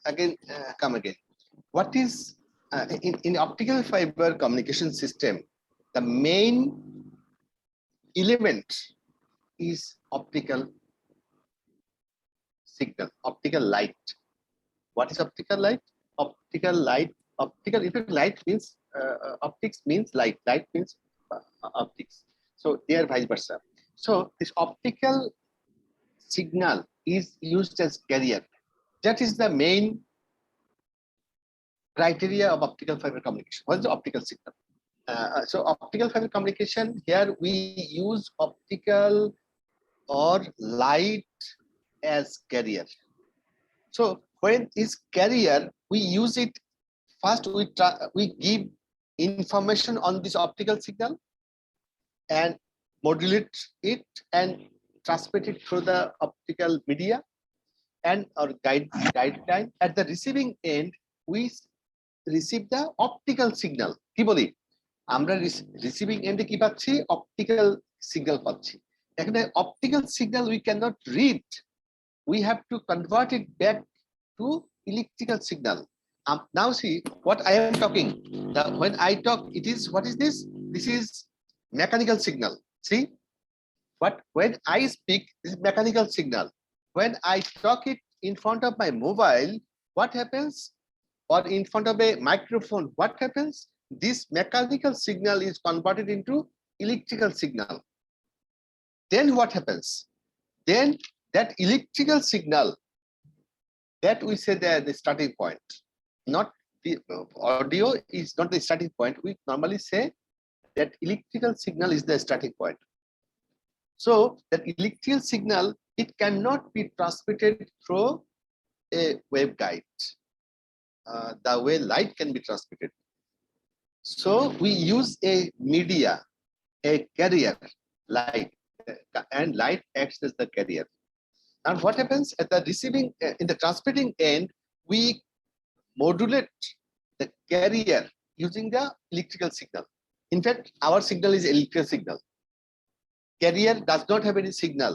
again come again. What is in optical fiber communication system? The main element is optical signal, optical light. What is optical light? Optical light. Optical. In fact, light means optics means light. Light means optics. So they are vice versa. So this optical signal is used as carrier. That is the main criteria of optical fiber communication. What is the optical signal? So optical fiber communication, here we use optical or light as carrier. So when is carrier, we use it first. We give information on this optical signal and modulate it and transmit it through the optical media and or guideline. At the receiving end, we receive the optical signal. কি বলি আমরা receiving এন্ডে কি পাচ্ছি optical signal পাচ্ছি এখানে optical signal we cannot read, we have to convert it back to electrical signal. Now see what I am talking, when I talk it is, what is this? This is mechanical signal. See what, when I speak this is mechanical signal. When I talk it in front of my mobile, what happens? Or in front of a microphone, what happens? This mechanical signal is converted into electrical signal. Then what happens? Then that electrical signal, that we say the starting point, not the audio is not the starting point. We normally say that electrical signal is the starting point. So that electrical signal, it cannot be transmitted through a waveguide. The way light can be transmitted. So we use a media, a carrier, light, and light acts as the carrier. And what happens at the receiving, in the transmitting end, we modulate the carrier using the electrical signal. In fact, our signal is electrical signal. Carrier does not have any signal.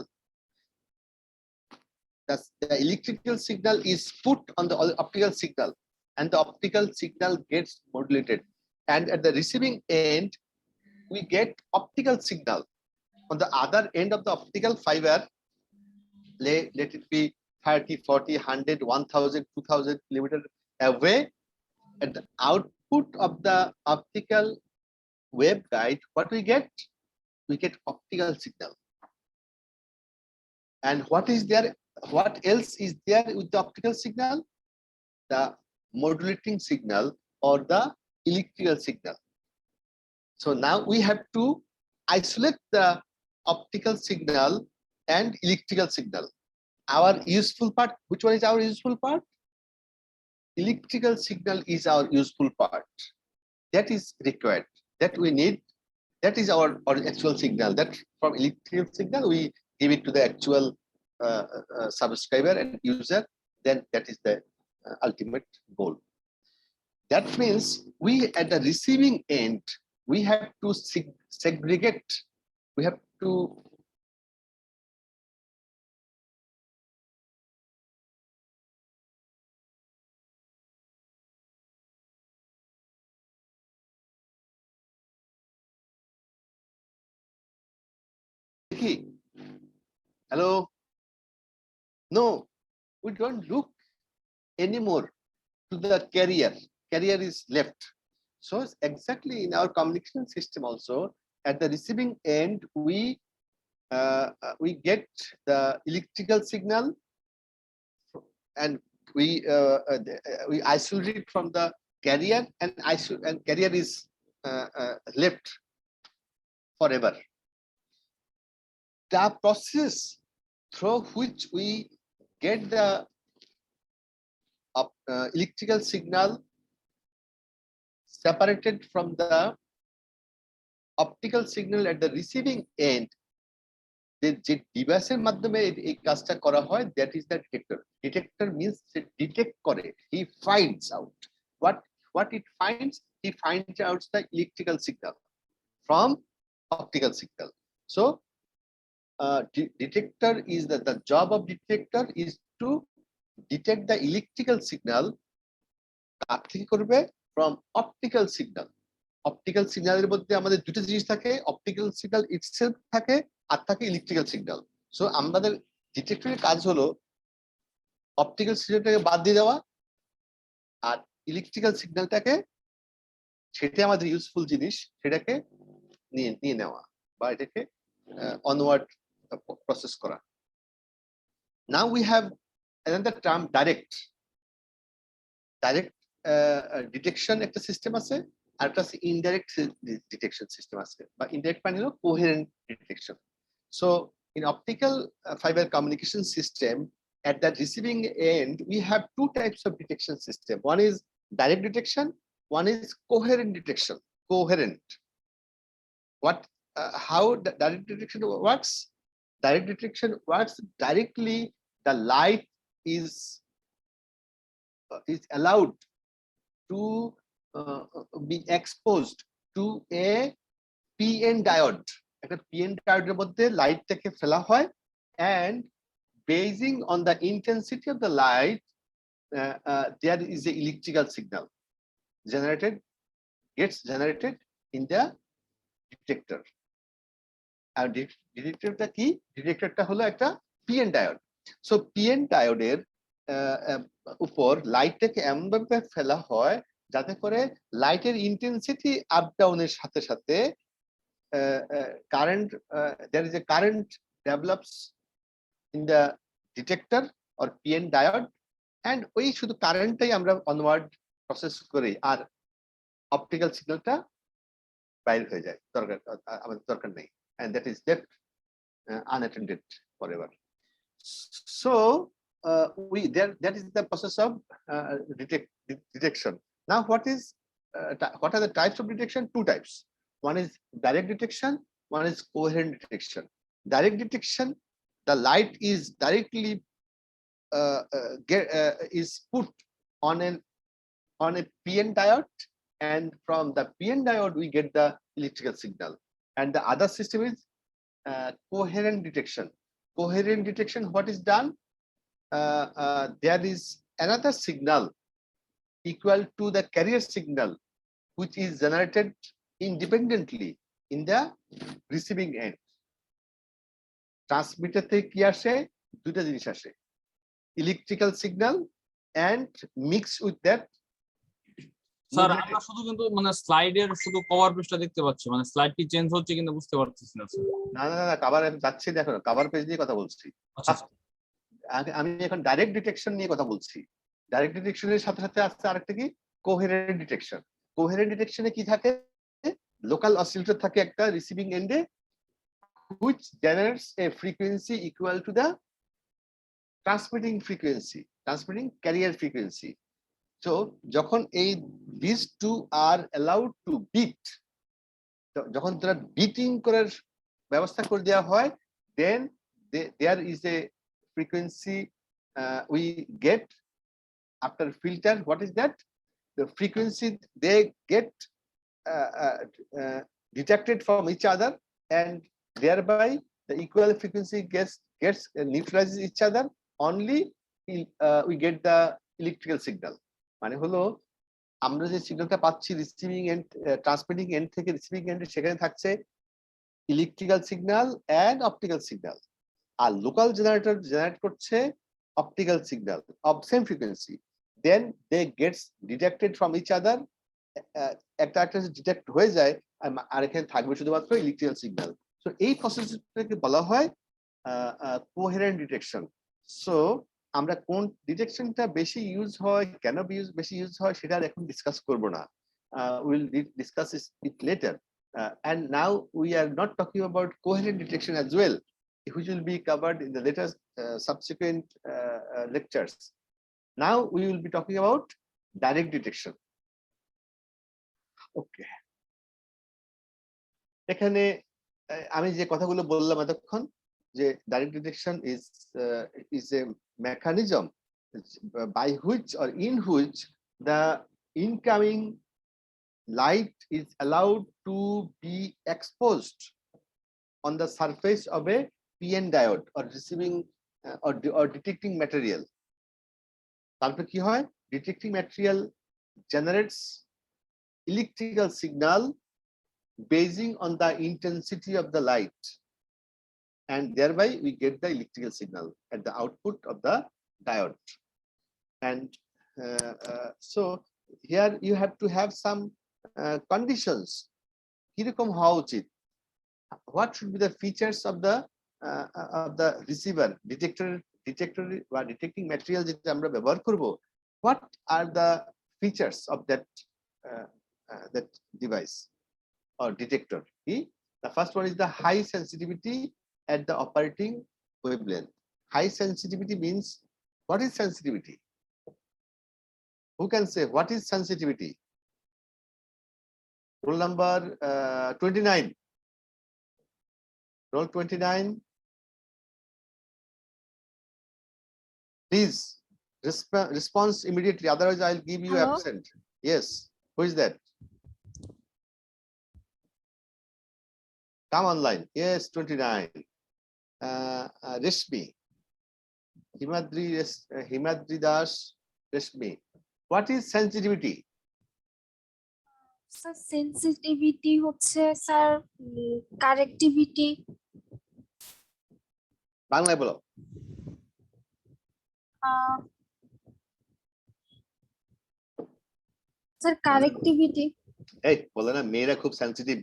The electrical signal is put on the optical signal, and the optical signal gets modulated. And at the receiving end, we get optical signal. On the other end of the optical fiber, let it be 30, 40, 100, 1000, 2000 kilometers away. At the output of the optical waveguide, what we get? We get optical signal. And what is there? What else is there with the optical signal? The modulating signal or the electrical signal. So now we have to isolate the optical signal and electrical signal. Our useful part, which one is our useful part? Electrical signal is our useful part. That is required, that we need, that is our actual signal. That from electrical signal we give it to the actual subscriber and user, then that is the ultimate goal. That means we at the receiving end, we have to segregate, we have to hello, no, we don't look anymore to the carrier. Carrier is left. So exactly in our communication system also, at the receiving end, we get the electrical signal, and we isolate it from the carrier, and carrier is left forever. The process through which we get the electrical signal separated from the optical signal at the receiving end, যে ডিভাইসের মাধ্যমে এই কাজটা করা হয়, that is the detector. Detector means detect করে, he finds out what it finds. He finds out the electrical signal from optical signal. So detector is the job of detector is to detect the electrical signal কার থেকে করবে? From optical signal. Optical সিগন্যালের মধ্যে আমাদের দুটো জিনিস থাকে, optical signal itself থাকে আর থাকে ইলেকট্রিক্যাল সিগন্যাল। সো আমাদের ডিটেক্টরের কাজ হলো অপটিক্যাল সিগন্যালটাকে বাদ দিয়ে দেওয়া আর ইলেকট্রিক্যাল সিগন্যালটাকে, সেটা আমাদের ইউজফুল জিনিস, সেটাকে নিয়ে নেওয়া বা এটাকে অনওয়ার্ড প্রসেস করা। Now we have another term direct detection একটা সিস্টেম আছে, আর একটা আছে ইনডাইরেক্ট ডিটেকশন সিস্টেম আছে, বা ইনডাইরেক্ট মানে হলো coherent detection. So in optical fiber communication system, at the receiving end we have two types of detection system. One is direct detection, one is coherent detection. Coherent, what how the direct detection works? Direct detection works directly. The light is allowed to be exposed to a PN diode. একটা PN ডায়োডের মধ্যে লাইটটাকে ফেলা হয়, and basing on the intensity of the light there is a electrical signal gets generated in the detector. আর ডিটেক্টরটা কি? ডিটেক্টরটা হলো একটা PN diode. So PN ডায়োডের উপর লাইটটাকে এমনভাবে ফেলা হয় যাতে করে লাইটের ইন্টেন্সিটি আপ ডাউনের সাথে সাথে current, there is a current develops in the detector or PN diode, and ওই শুধু কারেন্টটাই আমরা অনওয়ার্ড প্রসেস করি, আর অপটিক্যাল সিগন্যালটা বাইরে হয়ে যায়, আমাদের দরকার নেই, and that is left unattended forever. So that is the process of detection. Now what are the types of detection? Two types. One is direct detection, one is coherent detection. Direct detection, the light is directly is put on a PN diode, and from the PN diode we get the electrical signal. And the other system is coherent detection. Coherent detection, what is done? There is another signal equal to the carrier signal which is generated independently in the receiving end. Transmitter থেকে কি আসে? দুটো জিনিস আসে, electrical signal and mixed with that. Sir আমরা শুধু কিন্তু মানে স্লাইডের শুধু কভার পেজটা দেখতে পাচ্ছি, মানে স্লাইড কি চেঞ্জ হচ্ছে কিনা বুঝতে পারতেছি না স্যার। না না না, কভার যাচ্ছে, দেখো কভার পেজ নিয়ে কথা বলছি। আমি এখন ডাইরেক্ট ডিটেকশন নিয়ে কথা বলছি। ডাইরেক্ট ডিটেকশনের সাথে সাথে আসছে আরেকটা কি, কোহেরেন্ট ডিটেকশন। কোহেরেন্ট ডিটেকশনে কি থাকে? লোকাল অসিলেটর থাকে একটা রিসিভিং এন্ডে which generates a frequency equal to the transmitting frequency, transmitting carrier frequency. So যখন এই these two are allowed to beat, যখন তারা বিটিং করার ব্যবস্থা করে দেওয়া হয়, then there is a frequency we get after filter. What is that? The frequency they get detected from each other, and thereby the equal frequency gets neutralizes each other. Only we get the electrical signal. মানে হলো আমরা যে সিগন্যালটা পাচ্ছি receiving end, transmitting end থেকে receiving এন্ডে, সেখানে থাকছে electrical signal and optical signal, আর লোকাল জেনারেটর জেনারেট করছে optical signal of same frequency. Then they gets detected from each other, একটা একটা ডিটেক্ট হয়ে যায়, আর এখানে থাকবে শুধুমাত্র ইলেকট্রিক্যাল সিগন্যাল। সো এই প্রসেসটাকে বলা হয় কোহেরেন্ট ডিটেকশন। সো আমরা কোন ডিটেকশনটা বেশি ইউজ হয়, কেন বেশি ইউজ হয়, সেটা এখন ডিসকাস করব না, will discuss it later. And now we are not talking about coherent detection as well, which will be covered in the later subsequent lectures. Now we will be talking about direct detection. Okay. এখানে আমি যে কথাগুলো বললাম এতক্ষণ, যে direct detection is a mechanism by which or in which the incoming light is allowed to be exposed on the surface of a PN diode or receiving or detecting material. তারপরে কি হয়, detecting material generates electrical signal basing on the intensity of the light, and thereby we get the electrical signal at the output of the diode. And so here you have to have some conditions. কিরকম হওয়া উচিত, what should be the features of the receiver detector বা detecting material যেটা আমরা ব্যবহার করব, what are the features of that that device or detector? The first one is the high sensitivity at the operating wavelength. High sensitivity means, what is sensitivity? Who can say what is sensitivity? Roll number 29. Roll 29. Please response immediately, otherwise I'll give you Hello? absent. Yes, who is that? Come online. Yes, 29. Reshmi. Himadri Das Reshmi. What is sensitivity? Sir sensitivity হচ্ছে sir কারেক্টিভিটি। বাংলায় বলো। Sir কারেক্টিভিটি। এই বলে না, মেয়েরা খুব sensitive,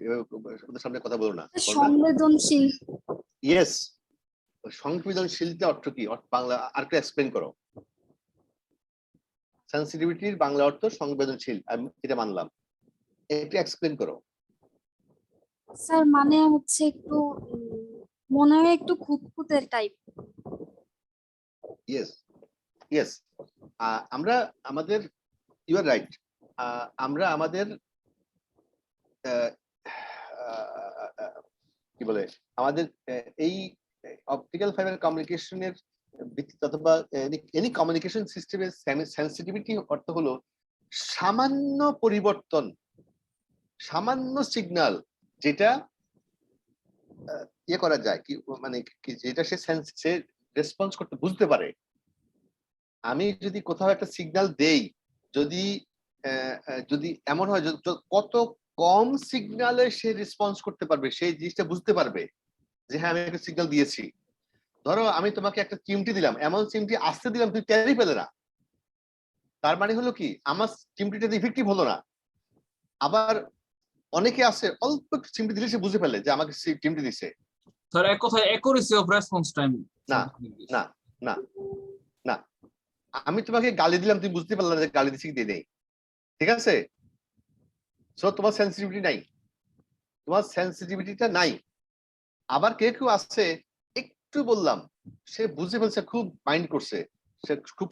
ওদের সামনে কথা বলো না। সংবেদনশীল। ইয়েস, সংবেদনশীলতা অর্থ কি? বাংলা আর একটু এক্সপ্লেন করো। সেনসিটিভিটির বাংলা অর্থ সংবেদনশীল, আমি এটা মানলাম, একটু এক্সপ্লেন করো। স্যার মানে হচ্ছে একটু মনে হয় একটু খুঁতখুঁতে টাইপ। ইয়েস ইয়েস, আমরা আমাদের, ইউ আর রাইট, আমরা আমাদের কি বলে, আমাদের এই অপটিক্যাল ফাইবার কমিউনিকেশনের ভিত্তিতে অথবা এনি কমিউনিকেশন সিস্টেমের সেন্সিটিভিটি অর্থ হলো সামান্য পরিবর্তন, সামান্য সিগন্যাল যেটা ইয়ে করা যায়, কি মানে যেটা সে রেসপন্স করতে বুঝতে পারে। আমি যদি কোথাও একটা সিগন্যাল দেই, যদি যদি এমন হয় কত কম সিগন্যালে সে রেসপন্স করতে পারবে, সেই জিনিসটা বুঝতে পারবে যে হ্যাঁ আমি একটা সিগন্যাল দিয়েছি। ধরো আমি তোমাকে একটা চিমটি দিলাম, এমন চিমটি আসতে দিলাম তুমি টেরই পেলে না, তার মানে হলো কি আমার চিমটিটা ইফেক্টিভ হলো না। আবার অনেকে আছে অল্প চিমটি দিলে সে বুঝে ফেলে যে আমাকে চিমটি দিছে। স্যার এক কথায় অ্যাকুরেসি অফ রেসপন্স টাইম। না না না না, আমি তোমাকে গালি দিলাম, তুমি বুঝতে পারলে না যে গালি দিছি কি দিয়ে নেই, ঠিক আছে? সো তোমার সেন্সিটিভিটি নাই, তোমার সেন্সিটিভিটিটা নাই। আবার কেউ আছে একটু বললাম সে বুঝে ফেলছে, খুব মাইন্ড করছে, সে খুব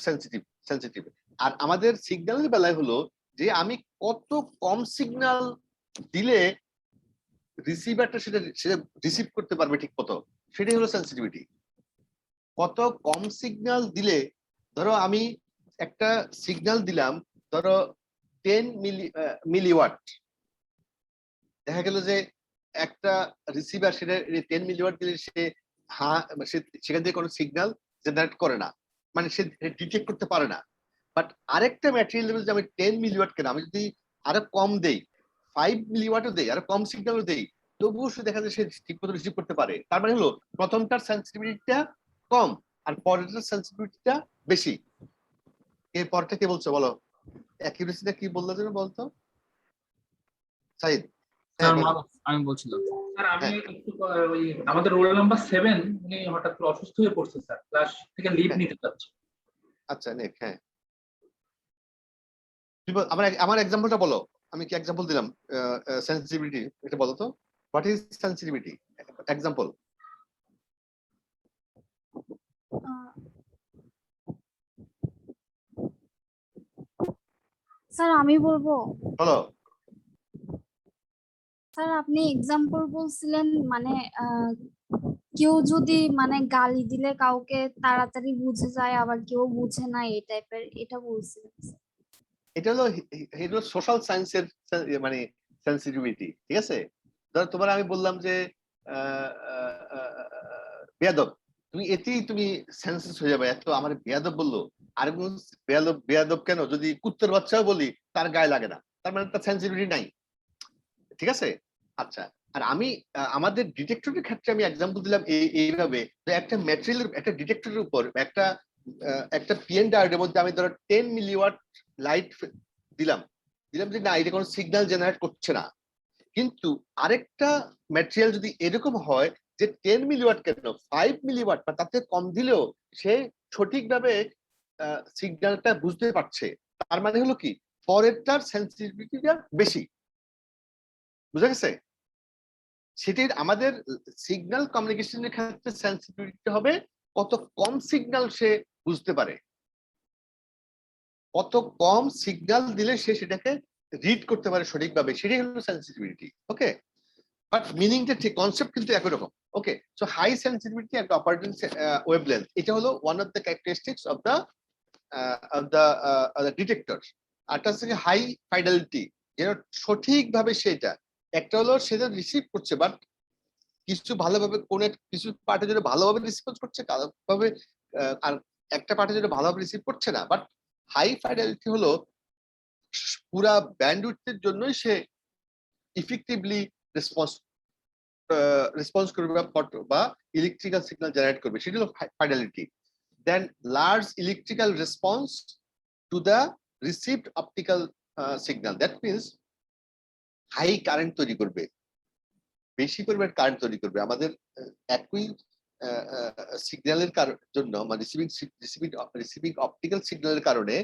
সেন্সিটিভ। আর আমাদের সিগন্যালের বেলায় হলো যে আমি কত কম সিগন্যাল দিলে রিসিভারটা সেটা রিসিভ করতে পারবে ঠিক মতো, সেটাই হলো সেন্সিটিভিটি। কত কম সিগন্যাল দিলে, ধরো আমি একটা সিগন্যাল দিলাম, ধরো 10 মিলিওয়াট, দেখা গেল যে একটা রিসিভার সেটা 10 মিলিওয়াট দিলে সে সেখান থেকে কোনো সিগন্যাল জেনারেট করে না, মানে সে ডিটেক্ট করতে পারে না। বাট আরেকটা ম্যাটেরিয়াল লেভেল যে আমি 10 মিলিওয়াট কেন, আমি যদি আরো কম দেই, 5 মিলিওয়াটও দেই, আরো কম সিগন্যালও দেই, তবুও সে দেখা যায় সে ঠিক মতো রিসিভ করতে পারে। তার মানে হলো প্রথমটার সেন্সিটিভিটিটা কম আর পরেরটার সেন্সিটিভিটিটা বেশি। এর পরটা কে বলছো বলো, অ্যাকিউরেসিটা কি বললো যেন বলতো সাইদ? স্যার আমি বলছিলাম স্যার আমি একটু ওই আমাদের রোল নাম্বার 7 উনি হঠাৎ করে অসুস্থ হয়ে পড়ছে স্যার, ক্লাস থেকে লিভ নিতে চাচ্ছে। আচ্ছা নেক, হ্যাঁ আমার এক্সাম্পলটা বলো, আমি কি এক্সাম্পল দিলাম সেন্সিটিভিটি, এটা বলো তো, what is sensitivity example? Sir আমি বলবো। বলো। স্যার আপনি এক্সাম্পল বলছিলেন মানে কেউ যদি মানে গালি দিলে কাউকে তাড়াতাড়ি বুঝে যায়, আবার কেউ বুঝে না, এই টাইপের, এটা বলছিলেন। এটা হলো সোশ্যাল সায়েন্সের মানে সেন্সিটিভিটি, ঠিক আছে? ধরো তোমার আমি বললাম যে বেয়াদব, তুমি এতেই তুমি সেন্সিটিভ হয়ে যাবে, এত আমার বেয়াদব বললো, আর বেয়াদব কেন, যদি কুত্তের বাচ্চাও বলি তার গায়ে লাগে না, তার মানে তার সেন্সিটিভিটি নাই। ঠিক আছে? আচ্ছা, আর আমি আমাদের ডিটেক্টরের ক্ষেত্রে আমি এক্সাম্পল দিলাম এইভাবে, যে একটা ম্যাটেরিয়ালের একটা ডিটেক্টরের উপর একটা পিএন ডায়োডের মধ্যে আমি ধরো 10 মিলিওয়াট লাইট দিলাম যে না এটা কোনো সিগন্যাল জেনারেট করছে না, কিন্তু আরেকটা ম্যাটেরিয়াল যদি এরকম হয় যে 10 মিলিওয়াট কেন 5 মিলিওয়াট বা তাতে কম দিলেও সে সঠিকভাবে সিগন্যালটা বুঝতে পারছে, তার মানে হলো কি পরেরটার সেন্সিটিভিটিটা বেশি। বুঝা গেছে? সেটির আমাদের সিগন্যাল কমিউনিকেশনের ক্ষেত্রে সেন্সিটিভিটি হবে কত কম সিগন্যাল সে বুঝতে পারে, কত কম সিগন্যাল দিলে সে সেটাকে রিড করতে পারে সঠিকভাবে, সেটাই হলো সেন্সিটিভিটি। ওকে, বাট মিনিংটা ঠিক, কনসেপ্ট কিন্তু একই রকম। Okay, so high sensitivity and operating wavelength, এটা হলো one of the characteristics of the detector. আরটা হচ্ছে হাই ফাইডেলিটি, যেটা সঠিকভাবে সেটা একটা হলো সেটা রিসিভ করছে, বাট কিছু ভালোভাবে কোন কিছু পার্টে যেটা ভালোভাবে রিসিভ করছে, ভাবে আর একটা পার্টে যেটা ভালোভাবে রিসিভ করছে না। বাট হাই ফাইডেলিটি হলো পুরা ব্যান্ডউইথের জন্যই সে ইফেক্টিভলি রেসপন্স করবে বা ইলেকট্রিক্যাল সিগন্যাল জেনারেট করবে, সেটা হলো fidelity. Then large electrical response to the received optical signal, that means high current তৈরি করবে, বেশি পরিমাণ কারেন্ট তৈরি করবে। আমাদের একই সিগন্যালের জন্য মানে রিসিভিং অপটিক্যাল সিগন্যালের কারণে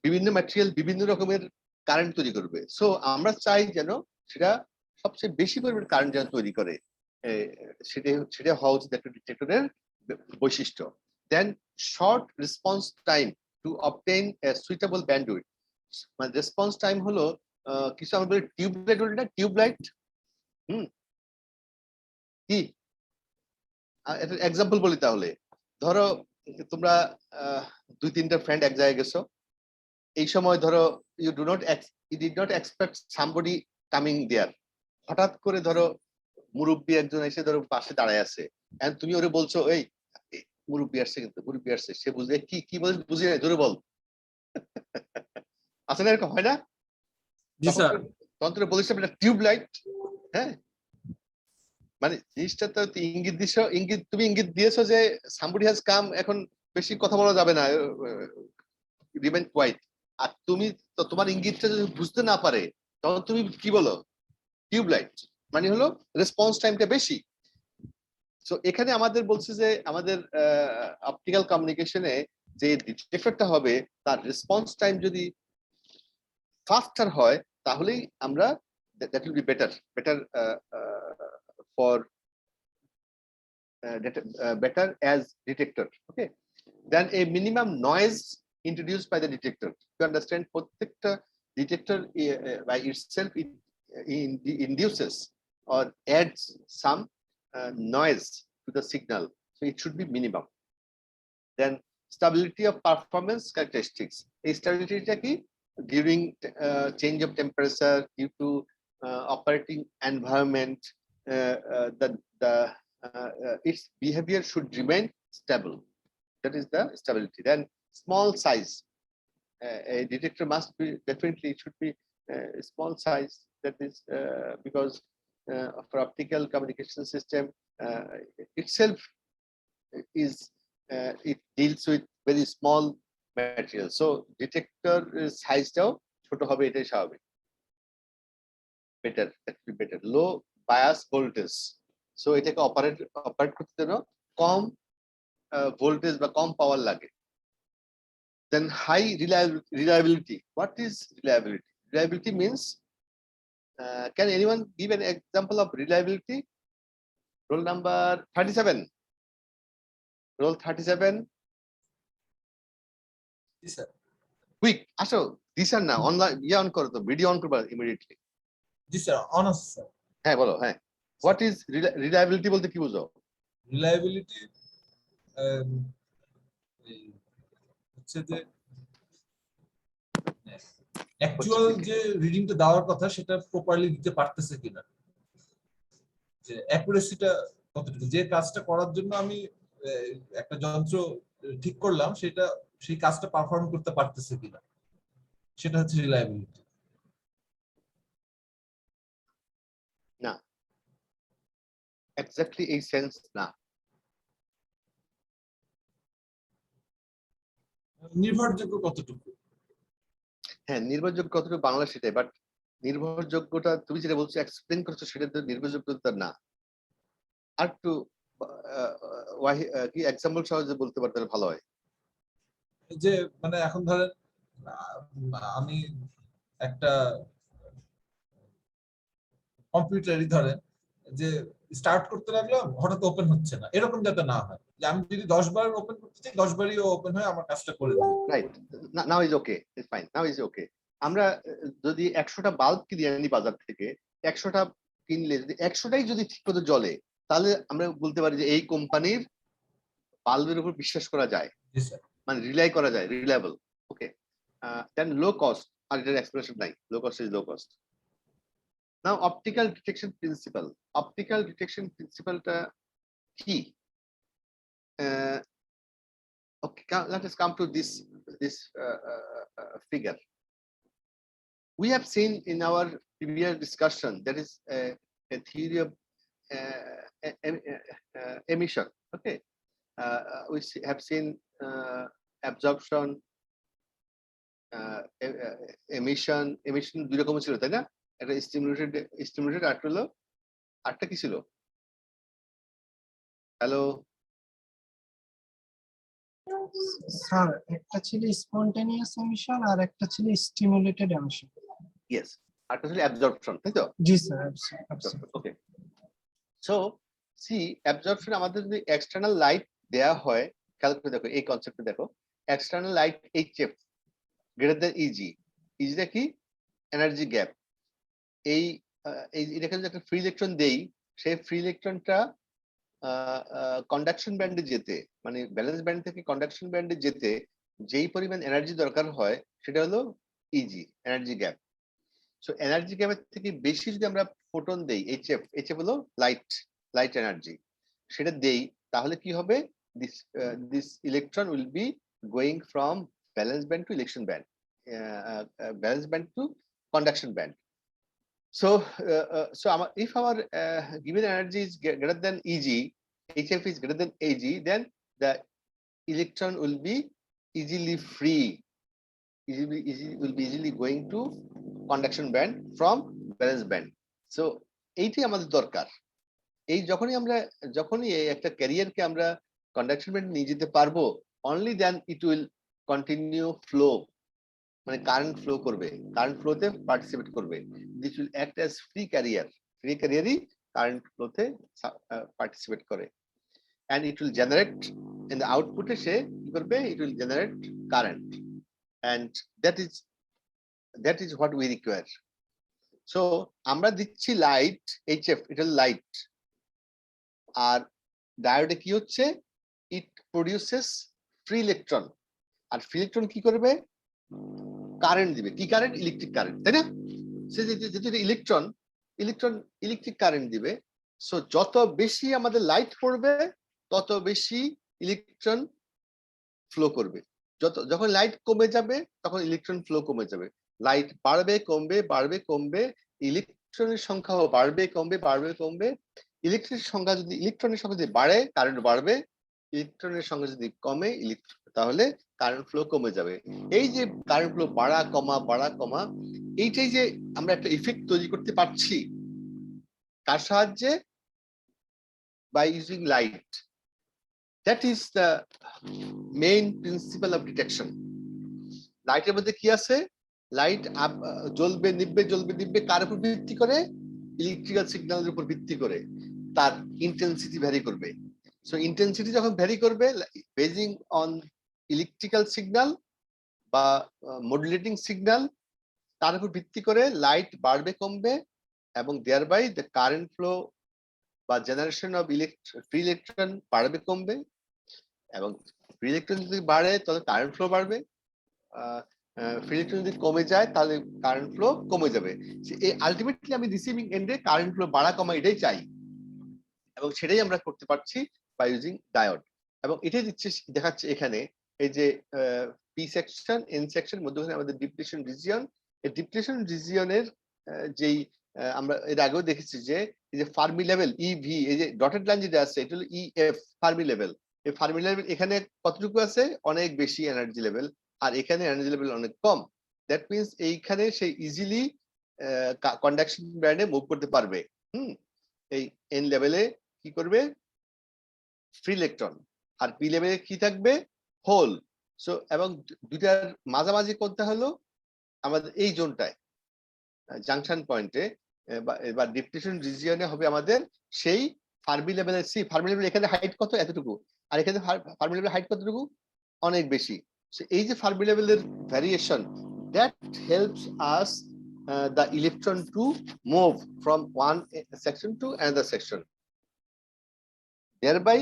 বিভিন্ন ম্যাটেরিয়াল বিভিন্ন রকমের কারেন্ট তৈরি করবে। সো আমরা চাই যেন সেটা সবচেয়ে বেশি পরিমাণ কারেন্ট যেন তৈরি করে, সেটা হওয়া উচিত একটা ডিটেক্টরের বৈশিষ্ট্য। Then short response time to obtain a suitable bandwidth, মানে রেসপন্স টাইম হলো কিছু আমরা বলি টিউবলাইট, বলি না টিউবলাইট, কি একটা এক্সাম্পল বলি তাহলে। ধরো তোমরা 2-3টা ফ্রেন্ড এক জায়গায় গেছো, এই সময় ধরো you did not expect somebody coming there, হঠাৎ করে ধরো মুরব্বী একজন এসে ধরো পাশে দাঁড়ায় আছে, এন্ড তুমি ওরে বলছো এই মুরব্বী আসছে, কিন্তু মুরব্বী আসছে, সে বুঝে কি বলে বুঝি না, জোরে বল। আসলে এরকম হয় না? জি স্যার। তখন তুমি বলিস টিউবলাইট, হ্যাঁ, মানে জিনিসটা তো তুমি ইঙ্গিত দিয়েছো যে সামবডি হ্যাজ কাম, এখন বেশি কথা বলা যাবে না, রিমেইন কোয়াইট। আর তুমি তো তোমার ইঙ্গিতটা যদি বুঝতে না পারে তখন তুমি কি বলো, টিউবলাইট, মানে হলো রেসপন্স টাইমটা বেশি। সো এখানে আমাদের বলছে যে আমাদের অপটিক্যাল কমিউনিকেশনে যে ডিটেক্টরটা হবে তার রেসপন্স টাইম যদি ফাস্টার হয় তাহলেই আমরা that will be better for better as detector. Okay, then a minimum noise introduced by the detector. To understand, প্রত্যেকটা detector by itself it induces or adds some noise to the signal, so it should be minimum. Then stability of performance characteristics, a stability টা কি, during change of temperature due to operating environment, its behavior should remain stable. That is the stability. Then small size, a detector must be definitely, it should be small size. That is because for optical communication system itself is it deals with very small material, so detector size টাও ছোট হবে, এটাই স্বাভাবিক। better, that will be better. Low bias voltage, so এটাকে operate করতে জন্য কম voltage বা কম পাওয়ার লাগে। Then high reliability. What is reliability? Reliability means can anyone give an example of reliability? Roll number 37. Roll 37. Yes, sir. Quick, আসো দিশার না online on করো, তো ভিডিও অন করবা ইমিডিয়েটলি। জি স্যার, অনার্স স্যার। হ্যাঁ বলো, হ্যাঁ হোয়াট ইজ রিলায়েবিলিটি বলতে কি বুঝো? রিলায়েবিলিটি হচ্ছে যে অ্যাকচুয়াল যে রিডিংটা দেওয়ার কথা সেটা প্রপারলি দিতে পারতেছে কিনা, যে অ্যাকুরেসিটা কতটুকু, যে কাজটা করার জন্য আমি একটা যন্ত্র ঠিক করলাম সেটা সেই কাজটা পারফর্ম করতে পারতেছে কিনা, সেটা হচ্ছে রিলায়েবিলিটি। না, এক্স্যাক্টলি এই সেন্স না। নির্ভরযোগ্য কতটুকু? হ্যাঁ, নির্ভরযোগ্য কতটুকু বাংলা সেটাই, বাট নির্ভরযোগ্যটা তুমি যেটা বলছো এক্সপ্লেন করছো সেটা তো নির্ভরযোগ্যতা না। আর একটু কি এক্সাম্পল সহ যে বলতে পারতে ভালো হয়। যে মানে এখন ধরেন আমি একটা কম্পিউটারই ধরেন যে স্টার্ট করতে লাগলাম, হঠাৎ ওপেন হচ্ছে না, এরকম যাতে না হয়, যে আমি যদি 10 বার ওপেন করতে চাই 10 বারই ওপেন হয়ে আমার কাজটা করে দেবে। Right, now is okay, it's fine, now is okay. আমরা যদি 100টা বাল্ব কিনে আনি বাজার থেকে, 100টা কিনলে যদি 100টাই যদি ঠিক মতো জ্বলে, তাহলে আমরা বলতে পারি যে এই কোম্পানির বাল্বের উপর বিশ্বাস করা যায়, জি স্যার। মানে রিলাই করা যায়, রিলায়েবল। ওকে, দেন লো কস্ট, আর এটার এক্সপ্রেশন নাই, low cost is low cost. Now optical detection principle, optical detection প্রিন্সিপালটা কি? Okay, let us come to this figure. We have seen in our previous discussion there is a theory of emission. Okay, we have seen absorption, emission দুই রকম ছিল, তাই না? একটা stimulated আরটা কি ছিল? হ্যালো স্যার, একটা ছিল স্পন্টেনিয়াস এমিশন আর একটা ছিল স্টিমুলেটেড এমিশন। ইয়েস, আরটা ছিল অ্যাবজর্পশন, তাই তো? জি স্যার, ওকে, সো সি অ্যাবজর্পশন আমাদের যদি এক্সটার্নাল লাইট দেয়া হয়, খেয়াল করে দেখো এই কনসেপ্টে দেখো, external light HF greater than EG, ইজিটা কি? Energy gap. এই এটাকে যদি একটা ফ্রি ইলেকট্রন দেই, সেই ফ্রি ইলেকট্রনটা কন্ডাকশন ব্যান্ডে যেতে, মানে ব্যালেন্স ব্যান্ড থেকে কন্ডাকশন ব্যান্ডে যেতে যেই পরিমাণ এনার্জি দরকার হয় সেটা হলো EG, energy gap. So energy গ্যাপের থেকে বেশি যদি আমরা ফোটন দেই, HF হলো লাইট এনার্জি, সেটা দেই, তাহলে কি হবে? This electron will be going from valence band to election band, valence band to conduction band. So if our given energy is greater than EG, HF is greater than AG, then the electron will be easily free, will be easily going to conduction band from valence band. So এইটাই আমাদের দরকার। এই যখনই একটা ক্যারিয়ারকে আমরা conduction band নিয়ে যেতে পারবো, only then it will continue flow, মানে কারেন্ট ফ্লো করবে, কারেন্ট ফ্লোতে পার্টিসিপেট করবে। This will act as free ক্যারিয়ারই কারেন্ট ফ্লোতে পার্টিসিপেট করে, and it will generate in the আউটপুটে, সে কি করবে? It will generate current, and that is what we require. So আমরা দিচ্ছি লাইট, HF, এটা লাইট, আর ডায়োডে কি হচ্ছে? ইট প্রডিউসেস ফ্রি ইলেকট্রন, আর ফ্রি ইলেকট্রন কি করবে? কারেন্ট দিবে। কি কারেন্ট? ইলেকট্রিক কারেন্ট, তাই না? সে যেহেতু ইলেকট্রন ইলেকট্রিক কারেন্ট দিবে, সো যত বেশি আমাদের লাইট পড়বে তত বেশি ইলেকট্রন ফ্লো করবে। যখন লাইট কমে যাবে তখন ইলেকট্রন ফ্লো কমে যাবে। লাইট বাড়বে কমবে, বাড়বে কমবে, ইলেকট্রনের সংখ্যাও বাড়বে কমবে। ইলেকট্রনের সংখ্যা যদি বাড়ে, কারেন্ট বাড়বে, ইলেকট্রনের সংখ্যা যদি কমে, তাহলে কারেন্ট ফ্লো কমে যাবে। এই যে কারেন্ট ফ্লো বাড়া কমা, এইটাই যে আমরা একটা ইফেক্ট তৈরি করতে পারছি, কার সাহায্যে? By using light. That is the main principle of detection. লাইটের মধ্যে কি আছে? লাইট জ্বলবে নিববে, কার উপর ভিত্তি করে? ইলেকট্রিক্যাল সিগন্যালের উপর ভিত্তি করে তার ইন্টেন্সিটি ভ্যারি করবে। সো ইন্টেন্সিটি যখন ভ্যারি করবে বেজিং অন ইলেকট্রিক্যাল সিগন্যাল বা মডুলেটিং সিগন্যাল, তার উপর ভিত্তি করে লাইট বাড়বে কমবে, এবং there by the current flow বা জেনারেশন অফ ফ্রি ইলেকট্রন বাড়বে কমবে, এবং ফ্রি ইলেকট্রন যদি বাড়ে তাহলে কারেন্ট ফ্লো বাড়বে, ফ্রি ইলেকট্রন যদি কমে যায় তাহলে কারেন্ট ফ্লো কমে যাবে। আলটিমেটলি আমি রিসিভিং এন্ডে কারেন্ট ফ্লো বাড়া কমা এটাই চাই, এবং সেটাই আমরা করতে পারছি বাই ইউজিং ডায়োড। এবং এটাই দিচ্ছে দেখাচ্ছে এখানে এই যে পি সেকশন এন সেকশন মধ্যখানে আমাদের ডিপ্লেশন রিজিয়ন, এই ডিপ্লেশন রিজিয়নের যেই আমরা এর আগেও দেখেছি যে এই যে ফার্মি লেভেল ইভি, এই যে ডটেড লাইন যেটা আছে এটা হলো ইএফ ফার্মি লেভেল। এই ফার্মি লেভেল এখানে কতটুকু আছে? অনেক বেশি এনার্জি লেভেল, আর এখানে এনার্জি লেভেল অনেক কম। দ্যাট মিনস এইখানে সে ইজিলি কন্ডাকশন ব্যান্ডে মুভ করতে পারবে। এই এন লেভেলে কি করবে? Free electron. আর পি লেভেলে কি থাকবে? হোল। সো এবং দুইটার মাঝামাঝি করতে হলো আমাদের এই জোনটায় জাংশন পয়েন্টে বা ডিপ্লেশন রিজিয়নে হবে আমাদের সেই ফার্মি লেভেলের ফার্মি লেভেল এখানে হাইট কত? এতটুকু। আর এখানে ফার্মি লেভেল হাইট কতটুকু? অনেক বেশি। সো এই যে ফার্মি লেভেলের variation, that helps us the electron to move from one section to another section, thereby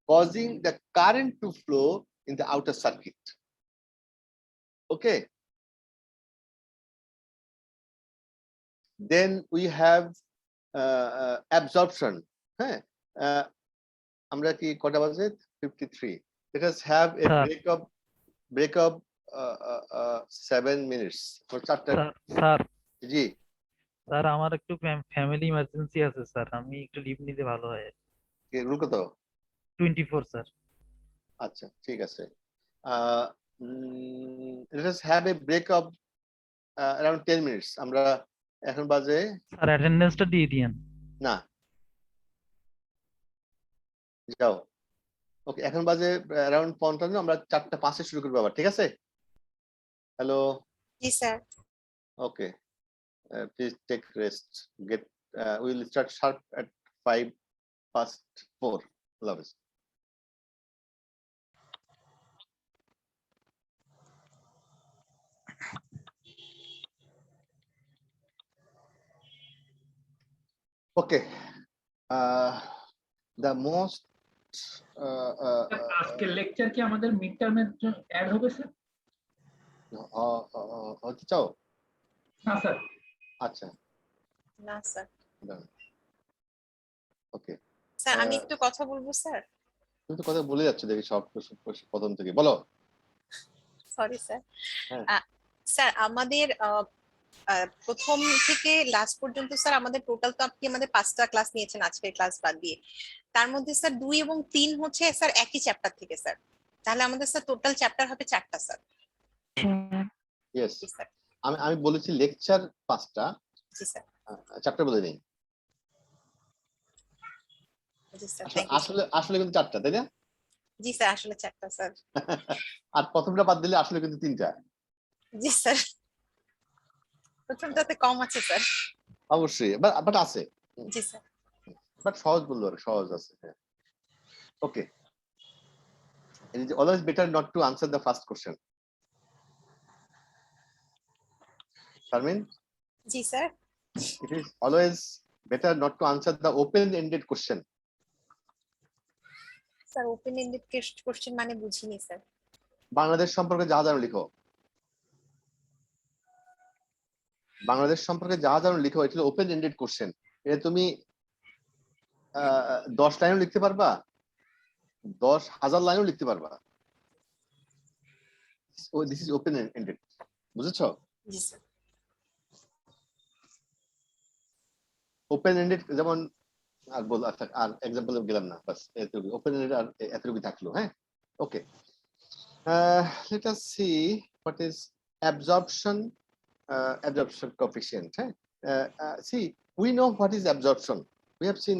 causing the current to flow in the outer circuit. Okay. Then we have absorption. আমরা কি কটা বাজে? 53. Let us have a break of 7 minutes for chapter. Sir G sir আমার একটু family emergency আছে sir, আমি একটু leave নিতে ভালো হয়। রুল কত? 24 স্যার। আচ্ছা ঠিক আছে। let us have a break of around 10 minutes. আমরা এখন বাজে স্যার অ্যাটেন্ডেন্সটা দিয়ে দিয়েন। না, যাও। ওকে, এখন বাজে around 55, আমরা 4:05 শুরু করব আবার, ঠিক আছে? Hello. G sir. Okay, please take rest. We will start sharp at 4:05. Love it. Okay, the most আজকে লেকচার কি আমাদের মিড টার্মের অ্যাড হবে স্যার? হতে চাও? না স্যার। আচ্ছা না স্যার। ওকে স্যার আমি একটু কথা বলবো স্যার। তুমি তো কথা বলে যাচ্ছে দেখি সব প্রথম থেকে বলো। Sorry sir. হ্যাঁ। স্যার আমাদের প্রথম থেকে লাস্ট পর্যন্ত স্যার আমাদের টোটাল তো আপনি আমাদের 5টা ক্লাস নিয়েছেন আজকের ক্লাস বাদ দিয়ে, তার মধ্যে স্যার 2 এবং 3 হচ্ছে স্যার একই চ্যাপ্টার থেকে স্যার, তাহলে আমাদের স্যার টোটাল চ্যাপ্টার হবে 4টা স্যার। ইয়েস, জি স্যার। আমি বলেছি লেকচার 5টা, জি স্যার। চ্যাপ্টার বলে নেই। জি স্যার, থ্যাংক ইউ। আসলে কিন্তু 4টা, তাই না? জি স্যার আসলে 4টা স্যার। আর প্রথমটা বাদ দিলে আসলে কিন্তু 3টা। জি স্যার, প্রথমটাতে কম আছে স্যার। অবশ্যই, বাট আছে। জি স্যার। বাট সহজ বললো, সহজ আছে। ওকে, it is always better not to answer the first question. Sharmin? G sir. It is always better not to answer the open-ended question. Sir open ended question মানে বুঝিনি sir. Bangladesh সম্পর্কে যা জানো লিখো। বাংলাদেশ সম্পর্কে যা জানো লিখো, এটা হলো ওপেন এন্ডেড কোশ্চেন। এটা তুমি 10 লাইনও লিখতে পারবা, 10,000 লাইনও লিখতে পারবা। দিস ইজ ওপেন এন্ডেড, বুঝেছো? জি স্যার। ওপেন এন্ডেড যেমন আর এক্সাম্পল গেলাম না, বাস এতটুকু ওপেন এন্ডেড আর এতটুকু থাকলো। হ্যাঁ, ওকে, let us see what is absorption coefficient. See, we know what is absorption. We have seen,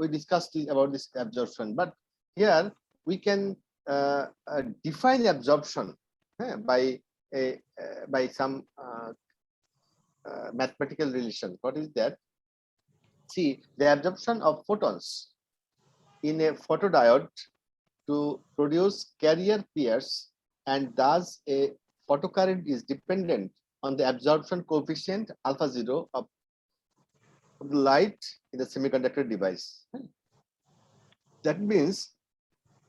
we discussed about this absorption, but here we can define absorption by some mathematical relation. What is that? See, the absorption of photons in a photodiode to produce carrier pairs, and thus a photocurrent is dependent on the absorption coefficient alpha 0 of the light in the semiconductor device. That means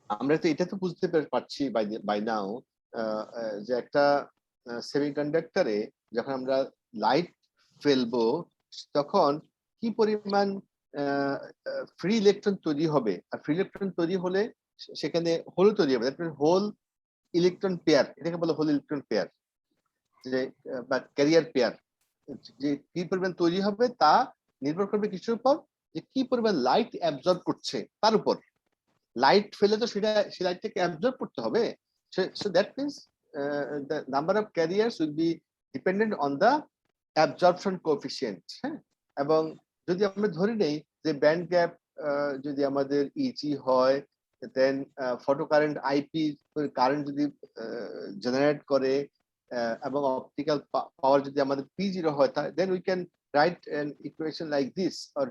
আমরা তো এটা তো বুঝতে পারছি by now যে একটা সেমিকন্ডাক্টরে যখন আমরা লাইট ফেলবো তখন কি পরিমাণ ফ্রি ইলেকট্রন তৈরি হবে, আর ফ্রি ইলেকট্রন তৈরি হলে সেখানে হোল তৈরি হবে, হোল ইলেকট্রন পেয়ার, এটাকে বলে হোল ইলেকট্রন পেয়ার, যে বা ক্যারিয়ার পেয়ার, যে কি পরিমাণ তৈরি হবে তা নির্ভর করবে কিছুর উপর, যে কি পরিমাণ লাইট অ্যাবজর্ব করছে তার উপর। লাইট ফেলে তো সেটা সেই লাইটটাকে অ্যাবজর্ব করতে হবে, so that means the number of carriers will be dependent on the absorption coefficient, হ্যাঁ। এবং যদি আমরা ধরে নেই যে ব্যান্ড গ্যাপ যদি আমাদের ইজি হয়, দেন ফটোকারেন্ট আইপি কারেন্ট যদি জেনারেট করে, এবং অপটিক্যাল পাওয়ার যদি আমাদের P0 হয়, then we can write an equation like this, or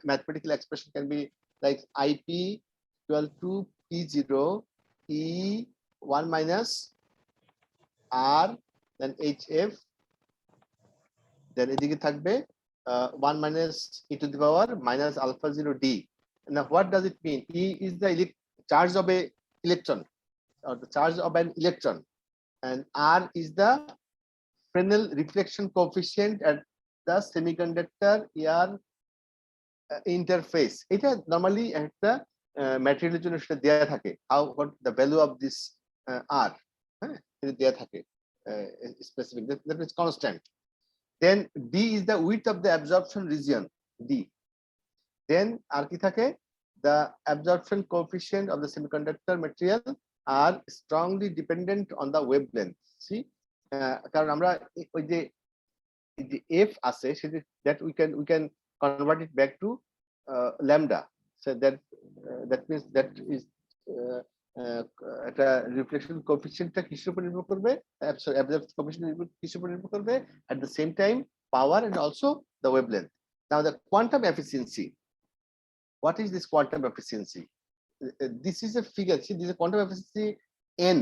mathematical expression can be like IP equal to P0 E1 minus R, then HF, then এদিকে থাকবে 1 minus e to the power minus alpha 0 d. Now what does it mean? E is the charge of a electron, or the charge of an electron, and R is the Fresnel reflection coefficient at the semiconductor air interface. এটা normally একটা ম্যাটেরিয়ালের জন্য সেটা দেয়া থাকে, how what the value of this R, হ্যাঁ, এটা দেয়া থাকে specific, that is constant. Then D is the width of the absorption region, D. Then আর কি থাকে, the absorption coefficient of the semiconductor material are strongly dependent on the wavelength. See, কারণ আমরা ওই যে F আছে সেটা, that we can convert it back to lambda, so that means that is একটা reflection কোএফিসিয়েন্টটা কিসের উপর নির্ভর করবে, অ্যাবজর্পশন কোএফিসিয়েন্ট কিসের উপর নির্ভর করবে, at the same time power and also the wavelength. Now the quantum efficiency, what is this quantum efficiency? This is a figure, see, this is a quantum efficiency n,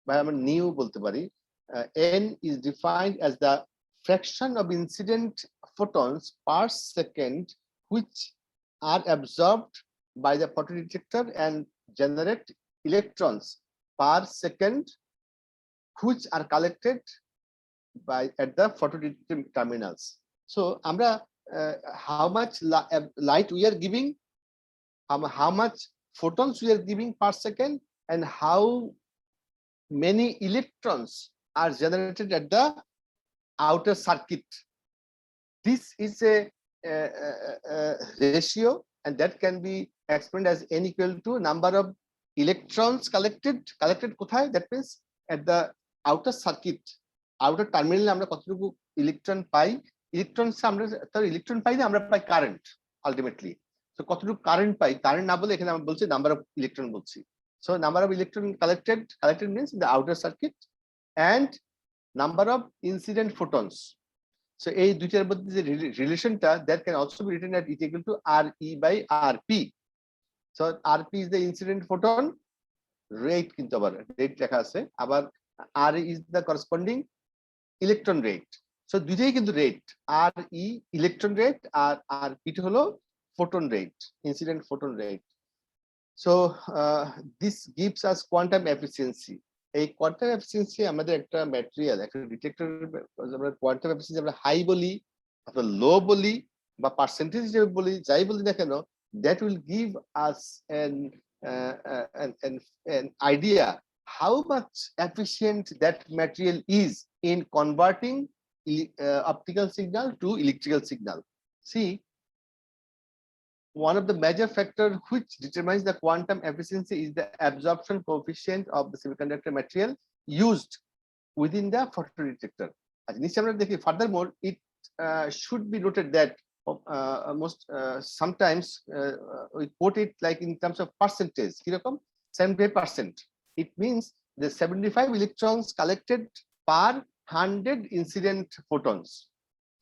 বা আমরা new বলতে পারি। n is defined as the fraction of incident photons per second which are absorbed by the photodetector and generate electrons per second which are collected by at the photodetector terminals. So আমরা how much light we are giving, how much photons we are giving per second, and how many electrons are generated at the outer circuit. This is a ratio, and that can be explained as n equal to number of electrons collected কোথায়, that means at the outer circuit, outer terminal আমরা কতটুকু electron পাই, electrons আমরা তার electron পাই না, আমরা পাই current ultimately. তো কতটুকু current পাই, current না বলে এখানে আমরা বলছি নাম্বার অফ ইলেকট্রন বলছি। So number of electron collected means in the outer circuit, and number of incident photons. So এই দুইটার মধ্যে যে রিলেশনটা, that can also be written as E equal to RE by RP. So RP is the incident photon rate, কিন্তু আবার rate লেখা আছে, আবার RE is the corresponding electron rate. So দুইটাই কিন্তু rate, RE electron rate আর RP হলো photon rate, incident photon rate. So this gives us quantum efficiency. এই quantum efficiency আমাদের একটা ম্যাটেরিয়াল, একটা ডিটেক্টর, আমরা কোয়ান্টাম এফিসিয়েন্সি আমরা হাই বলি অথবা লো বলি বা পার্সেন্টেজ হিসেবে বলি, যাই বলি না কেন, that will give us an idea how much efficient that material is in converting optical signal to electrical signal. See, one of the major factors which determines the quantum efficiency is the absorption coefficient of the semiconductor material used within the photodetector. Furthermore, it should be noted that sometimes we quote it like in terms of percentage, 75%. It means the 75 electrons collected per 100 incident photons.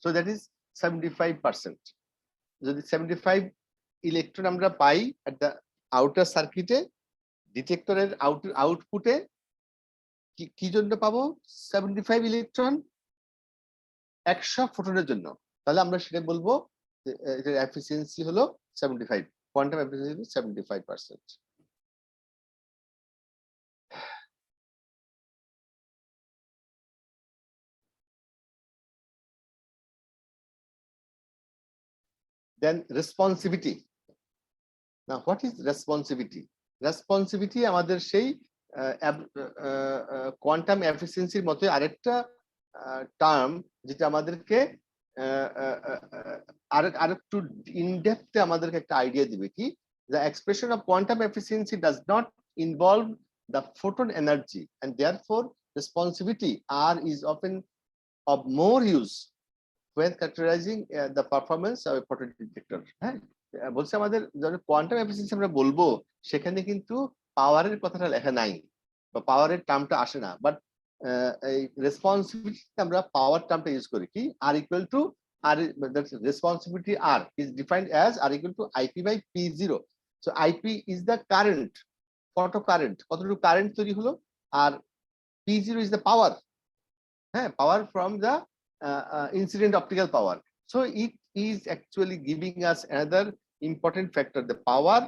So that is 75%. যদি 75 electron আমরা পাই at the outer circuit, ডিটেক্টরের আউটপুটে কি জন্য পাবো 75 electron 100 ফোটনের জন্য, তাহলে আমরা সেটা বলবো এটার এফিসিয়েন্সি হলো 75, quantum efficiency 75%. Then responsivity. Now, what is responsivity? Responsivity আমাদের সেই কোয়ান্টাম এফিসিয়েন্সির মতো আরেকটা টার্ম যেটা আমাদেরকে আরেকটু ইনডেপথে আমাদেরকে একটা আইডিয়া দিবে কি the expression of quantum efficiency does not involve the photon energy and therefore responsivity R is often of more use when characterizing the performance of a photon detector. হ্যাঁ, বলছে আমাদের যখন কোয়ান্টাম এফিসিয়েন্সি আমরা বলবো সেখানে কিন্তু পাওয়ারের কথাটা লেখা নাই বা পাওয়ারের টার্মটা আসে না, বাট এই রেসপন্সিবিলিটি আমরা পাওয়ার টার্মটা ইউজ করি কি R equal to R responsibility R is defined as R equal to IP by P zero. So IP is the current, photo current, কতটুকু কারেন্ট তৈরি হলো, আর P zero is the power, হ্যাঁ, power from the incident optical power. So it is actually giving us another important factor, the power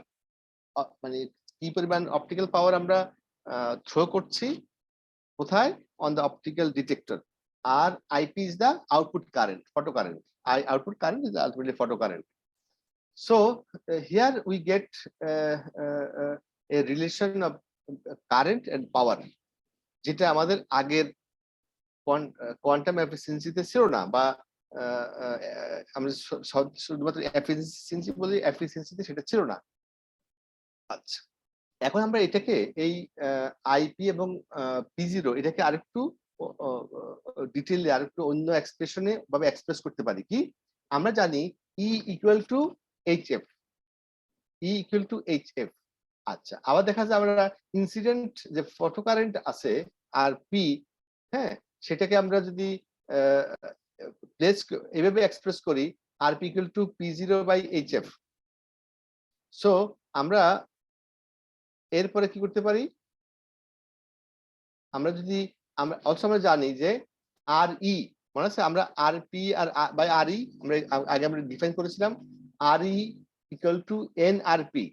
মানে কি পরিমাণ optical পাওয়ার আমরা throw করছি কোথায়, on the optical detector. R IP is the output current, photo current. Output current is ultimately photo current. So here we get a relation of current and power, যেটা আমাদের আগের quantum এফিসিয়েন্সিতে ছিল না, বা আমরা শুধুমাত্র এফিসিয়েন্সি বলি, এফিসিয়েন্সিতে সেটা ছিল না। আচ্ছা, এখন আমরা এটাকে এই আইপি এবং পি জিরো এটাকে আরেকটু ডিটেইলে আরেকটু অন্য এক্সপ্রেশনে ভাবে এক্সপ্রেস করতে পারি কি, আমরা জানি ই ইকুয়াল টু এইচ এফ, ই ইকুয়াল টু এইচ এফ। আচ্ছা, আবার দেখা যায় আমরা ইনসিডেন্ট যে ফটো কারেন্ট আছে আর পি, হ্যাঁ, সেটাকে আমরা যদি প্লেস এভাবে এক্সপ্রেস করি R P equal to P zero by H F. So আমরা এরপরে কি করতে পারি, আমরা যদি আমরা জানি যে আর ই মনে আছে, আমরা আর পি আর বাই আর ই আমরা আগে আমরা ডিফাইন করেছিলাম R E equal to N R P.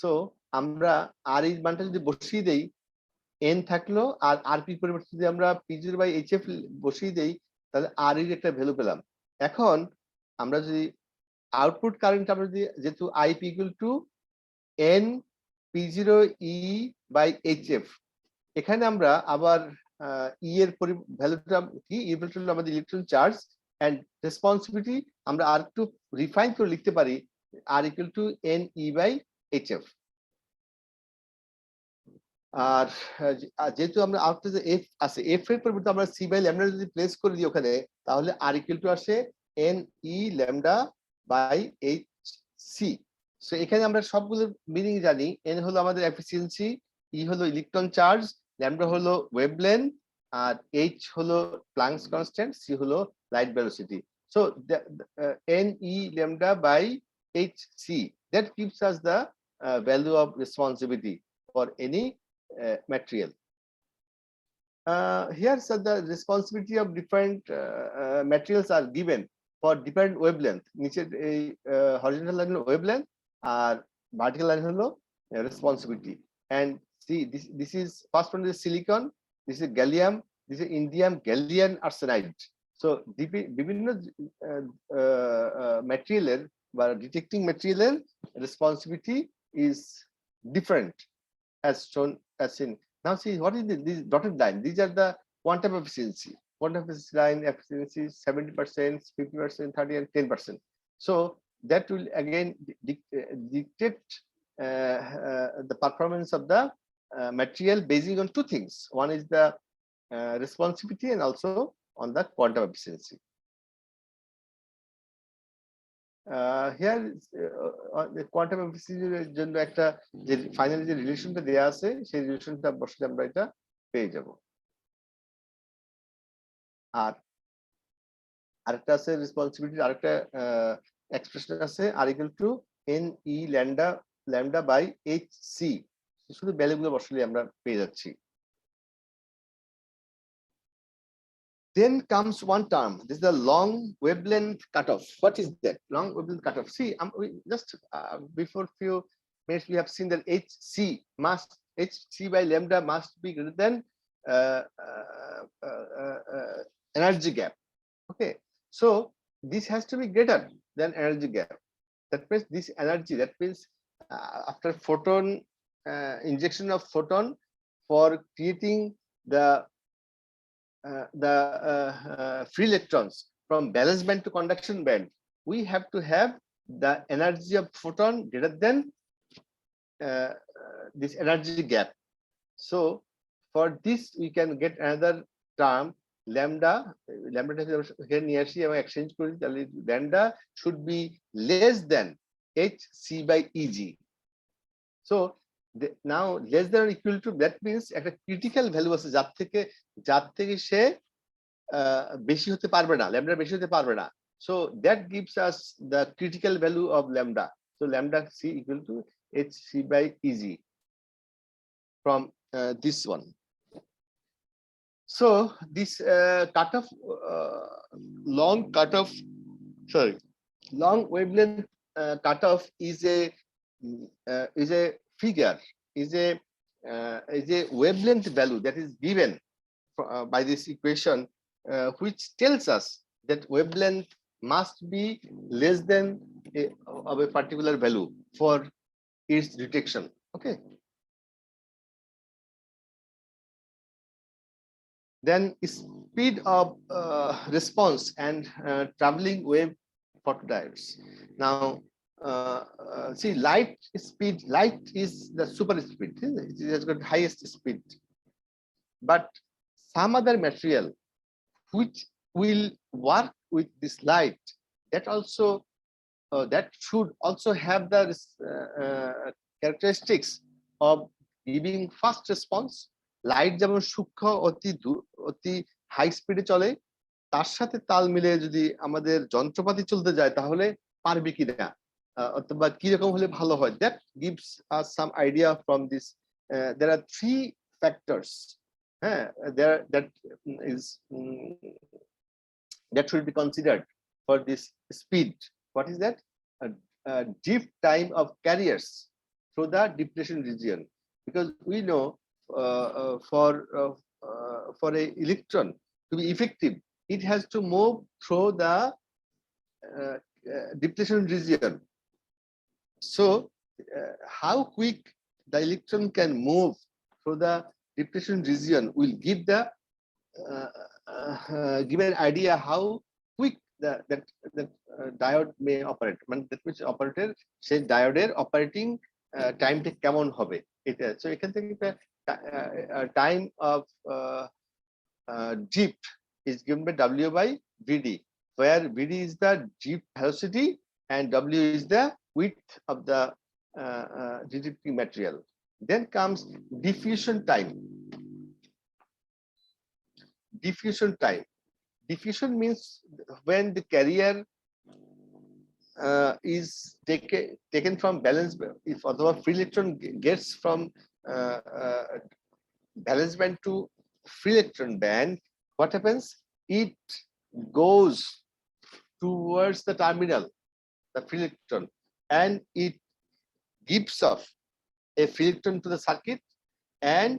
So আমরা আর ই মানটা যদি বসিয়ে দেই, এন থাকলো, আর আর পি পরিবর্তে যদি আমরা P zero by H F বসিয়ে দেই, তাহলে আর এর একটা ভ্যালু পেলাম। এখন আমরা যদি আউটপুট কারেন্ট আমরা যদি যেহেতু IP equal to N P zero E by H F, এখানে আমরা আবার ই এর ভ্যালুটা কি, আমাদের ইলেকট্রন চার্জ এন্ড রেসপন্সিবিলিটি আমরা আর একটু রিফাইন করে লিখতে পারি R equal to N E by H F. আর যেহেতু আমরা আউটপুটে যে এফ আছে, এফ এর পরিবর্তে আমরা সি বাই ল্যামডা যদি প্লেস করে দিই ওখানে, তাহলে আর ইকুয়াল টু আসে N E lambda by H C. So এখানে আমরা সবগুলো মিনিং জানি, এন হলো আমাদের এফিসিয়েন্সি, ই হলো ইলেকট্রন চার্জ, ল্যামডা হলো ওয়েভলেন্থ, আর এইচ হলো প্লাঙ্কস কনস্ট্যান্ট, সি হলো light velocity. So N E lambda by H C, that gives us the value of responsibility for any material. Here so the responsibility of different materials are given for different wavelength. নিচে এই horizontal line হলো wavelength আর vertical line হলো responsibility. And see this is first one is silicon, this is gallium, this is indium gallium arsenide. So বিভিন্ন material বা detecting material responsibility is different as shown as in. Now see what is this dotted line, these are the quantum efficiency. Quantum efficiency line efficiency 70%, 50%, 30 and 10%. So that will again dictate the performance of the material basing on two things. One is the responsivity and also on the quantum efficiency. Here the quantum efficiency জন্য একটা যে finally যে রিলেশনটা দেয়া আছে সেই রিলেশনটা বসলে আমরা এটা পেয়ে যাব। আর আরেকটা আছে রেসপন্সিবিলিটি, আরেকটা এক্সপ্রেশন আছে R equal to N E lambda by H C, শুধু ভ্যালুগুলো বসলে আমরা পেয়ে যাচ্ছি। Then comes one term. This is the long wavelength cutoff. What is that? Long wavelength cutoff. See, we just before few minutes we have seen that HC by lambda must be greater than energy gap. Okay, so this has to be greater then energy gap. That means this energy, that means after photon injection of photon for creating the free electrons from valence band to conduction band, we have to have the energy of photon greater than this energy gap. So for this we can get another term lambda. Here near exchange lambda should be less than hc by eg. So now less than or equal to, that means একটা critical value আছে যার থেকে সে বেশি হতে পারবে না, lambda বেশি হতে পারবে না. So that gives us the critical value of lambda. So lambda c equal to hc by eg from this one. So this cutoff, long wavelength cutoff is a figure, is a wavelength value that is given by this equation, which tells us that wavelength must be less than of a particular value for its detection. Okay. Then speed of response and traveling wave photodiodes. Now see, light is the super speed, it has got highest speed, but some other material which will work with this light, that also that should also have the characteristics of giving fast response. Light যেমন সূক্ষ্ম অতি high স্পিডে চলে, তার সাথে তাল মিলে যদি আমাদের যন্ত্রপাতি চলতে যায় তাহলে পারবে কিনা, অথবা কি রকম হলে ভালো হয়, that gives us some idea from this. There are three factors that should be considered for this speed. What is that? Drift time of carriers through the depletion region, because we know for a electron to be effective, it has to move through the depletion region. So how quick the electron can move through the depletion region will give the give an idea how quick that diode may operate. That means operator say diode operating time টা কেমন হবে এটা. So এখান থেকে time of drift is given by W by VD, where VD is the drift velocity and W is the width of the detecting material. Then comes diffusion time. Diffusion means when the carrier is taken from valence, if other free electron gets from valence band to free electron band, what happens? It goes towards the terminal, the free electron, and it gives off a free electron to the circuit, and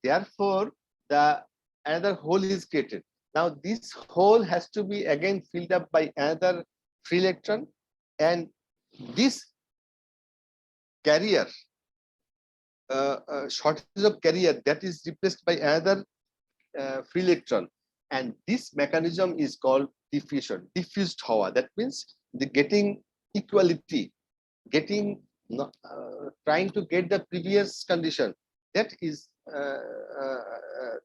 therefore another hole is created. Now this hole has to be again filled up by another free electron, and this carrier shortage of carrier, that is replaced by another free electron, and this mechanism is called diffusion. Diffused hawa, that means the getting equality, trying to get the previous condition. That is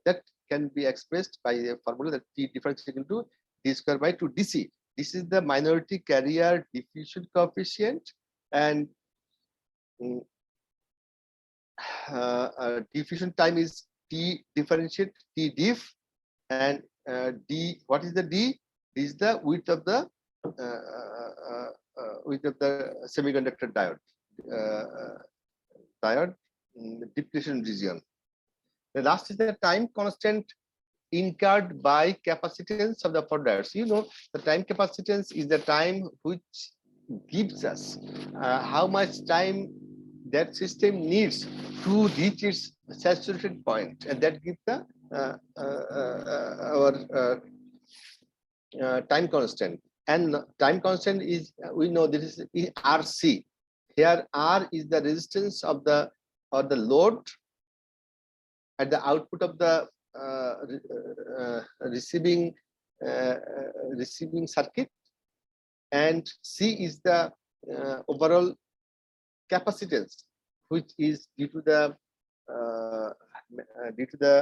that can be expressed by a formula that T difference equal to d square by 2 dc. This is the minority carrier diffusion coefficient, and diffusion time is T differentiate T diff, and D, what is the D? This is the width of the semiconductor diode depletion region. The last is the time constant incurred by capacitance of the photodiodes. You know, the time capacitance is the time which gives us how much time that system needs to reach its saturated point, and that gives the our time constant. And time constant is, we know this is RC. Here R is the resistance of the load at the output of the receiving circuit, and C is the overall capacitance, which is due to the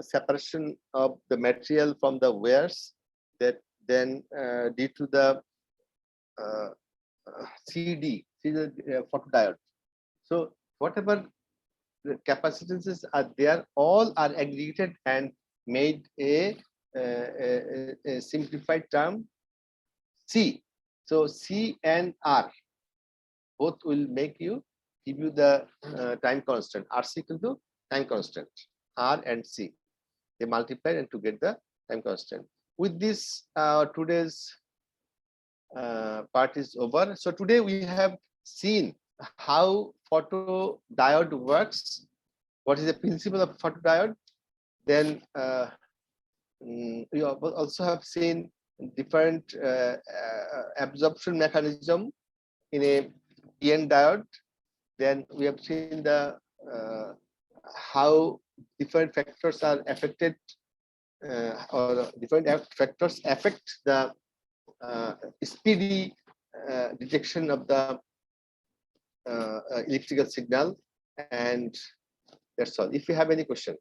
separation of the material from the wires, that then due to the CD, the photodiode. So whatever the capacitances are there, all are aggregated and made a simplified term C. So C and R both will give you the time constant. RC equal to time constant. R and C, they multiply and to get the time constant. With this, today's part is over. So today we have seen how photodiode works, what is the principle of photodiode. Then we also have seen different absorption mechanism in a PN diode. Then we have seen the how different factors are affected, or different factors affect the speedy detection of the electrical signal, and that's all. If you have any question.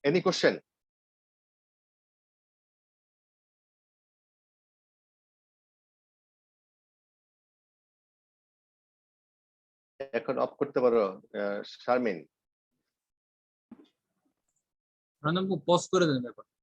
Any question? এখন of করতে পারো Sharmin. Pause করে দেন ব্যাপার।